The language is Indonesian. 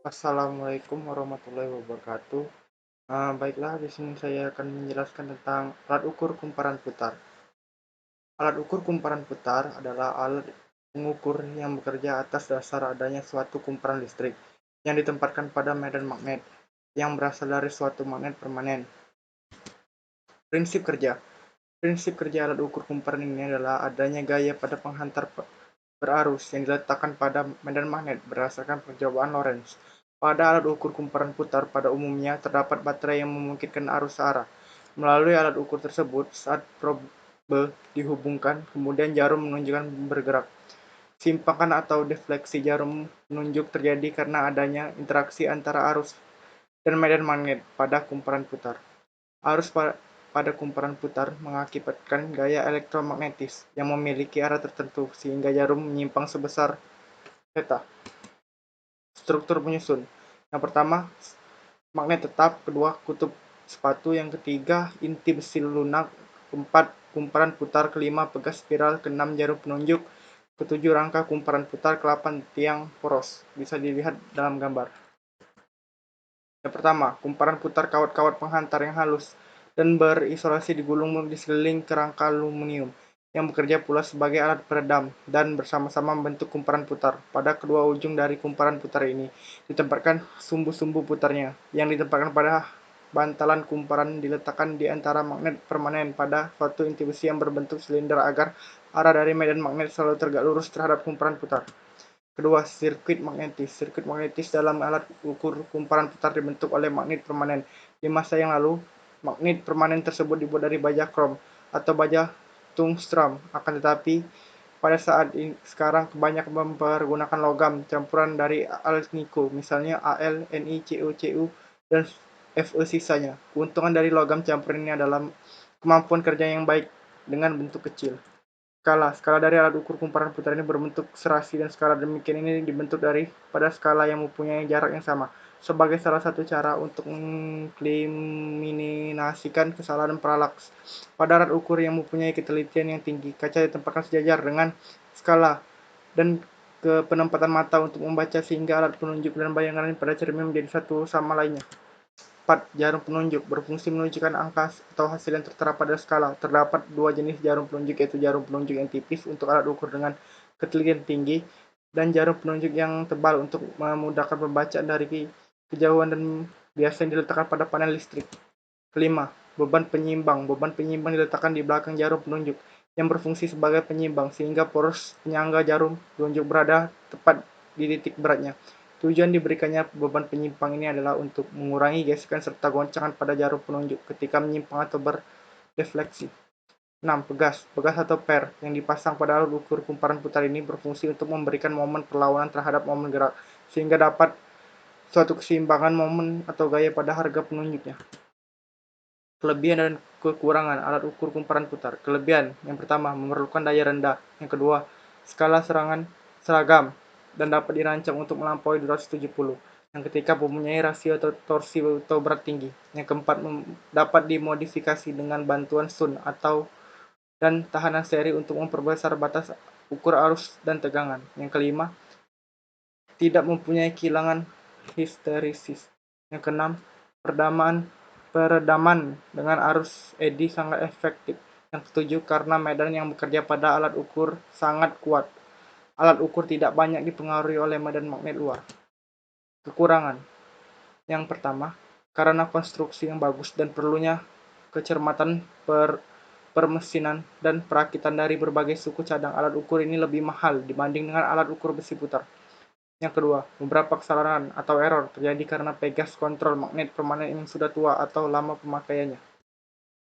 Assalamualaikum warahmatullahi wabarakatuh. Baiklah, di sini saya akan menjelaskan tentang alat ukur kumparan putar. Alat ukur kumparan putar adalah alat pengukur yang bekerja atas dasar adanya suatu kumparan listrik yang ditempatkan pada medan magnet yang berasal dari suatu magnet permanen. Prinsip kerja. Prinsip kerja alat ukur kumparan ini adalah adanya gaya pada penghantar berarus yang diletakkan pada medan magnet berdasarkan percobaan Lorentz. Pada alat ukur kumparan putar pada umumnya terdapat baterai yang memungkinkan arus searah. Melalui alat ukur tersebut, saat probe dihubungkan, kemudian jarum menunjukkan bergerak. Simpangan atau defleksi jarum menunjuk terjadi karena adanya interaksi antara arus dan medan magnet pada kumparan putar. Arus pada kumparan putar mengakibatkan gaya elektromagnetis yang memiliki arah tertentu sehingga jarum menyimpang sebesar theta. Struktur penyusun. Yang pertama, magnet tetap, kedua kutub sepatu, yang ketiga inti besi lunak, keempat kumparan putar, kelima pegas spiral, keenam jarum penunjuk, ketujuh rangka kumparan putar, kelapan tiang poros. Bisa dilihat dalam gambar. Yang pertama, kumparan putar kawat-kawat penghantar yang halus dan berisolasi digulung di sekeliling kerangka aluminium yang bekerja pula sebagai alat peredam dan bersama-sama membentuk kumparan putar. Pada kedua ujung dari kumparan putar ini ditempatkan sumbu-sumbu putarnya yang ditempatkan pada bantalan kumparan diletakkan di antara magnet permanen pada suatu inti besi yang berbentuk silinder agar arah dari medan magnet selalu tegak lurus terhadap kumparan putar. Kedua, sirkuit magnetis. Sirkuit magnetis dalam alat ukur kumparan putar dibentuk oleh magnet permanen. Di masa yang lalu, magnet permanen tersebut dibuat dari baja krom atau baja tungstram. Akan tetapi, pada saat sekarang kebanyakan mempergunakan logam campuran dari alnico, misalnya Al, Ni, Cu, dan Fe sisanya. Keuntungan dari logam campuran ini adalah kemampuan kerja yang baik dengan bentuk kecil. Skala dari alat ukur kumparan putar ini berbentuk serasi dan skala demikian ini dibentuk pada skala yang mempunyai jarak yang sama. Sebagai salah satu cara untuk mengeliminasikan kesalahan paralaks, pada alat ukur yang mempunyai ketelitian yang tinggi, kaca ditempatkan sejajar dengan skala dan ke penempatan mata untuk membaca sehingga alat penunjuk dan bayangan pada cermin menjadi satu sama lainnya. 4. Jarum penunjuk berfungsi menunjukkan angka atau hasil yang tertera pada skala. Terdapat dua jenis jarum penunjuk, yaitu jarum penunjuk yang tipis untuk alat ukur dengan ketelitian tinggi dan jarum penunjuk yang tebal untuk memudahkan pembacaan dari kejauhan dan biasanya diletakkan pada panel listrik. Kelima, beban penyimbang. Beban penyimbang diletakkan di belakang jarum penunjuk yang berfungsi sebagai penyimbang sehingga poros penyangga jarum penunjuk berada tepat di titik beratnya. Tujuan diberikannya beban penyimpang ini adalah untuk mengurangi gesekan serta goncangan pada jarum penunjuk ketika menyimpang atau berdefleksi. 6. Pegas. Pegas atau per yang dipasang pada alat ukur kumparan putar ini berfungsi untuk memberikan momen perlawanan terhadap momen gerak, sehingga dapat suatu keseimbangan momen atau gaya pada harga penunjuknya. Kelebihan dan kekurangan alat ukur kumparan putar. Kelebihan, yang pertama, memerlukan daya rendah. Yang kedua, skala serangan seragam dan dapat dirancang untuk melampaui 270. Yang ketiga, mempunyai rasio torsi atau berat tinggi. Yang keempat, dapat dimodifikasi dengan bantuan sun dan tahanan seri untuk memperbesar batas ukur arus dan tegangan. Yang kelima, tidak mempunyai kilangan histeresis. Yang keenam, peredaman dengan arus eddy sangat efektif. Yang ketujuh, karena medan yang bekerja pada alat ukur sangat kuat, alat ukur tidak banyak dipengaruhi oleh medan magnet luar. Kekurangan. Yang pertama, karena konstruksi yang bagus dan perlunya kecermatan permesinan dan perakitan dari berbagai suku cadang, alat ukur ini lebih mahal dibanding dengan alat ukur besi putar. Yang kedua, beberapa kesalahan atau error terjadi karena pegas kontrol magnet permanen yang sudah tua atau lama pemakaiannya.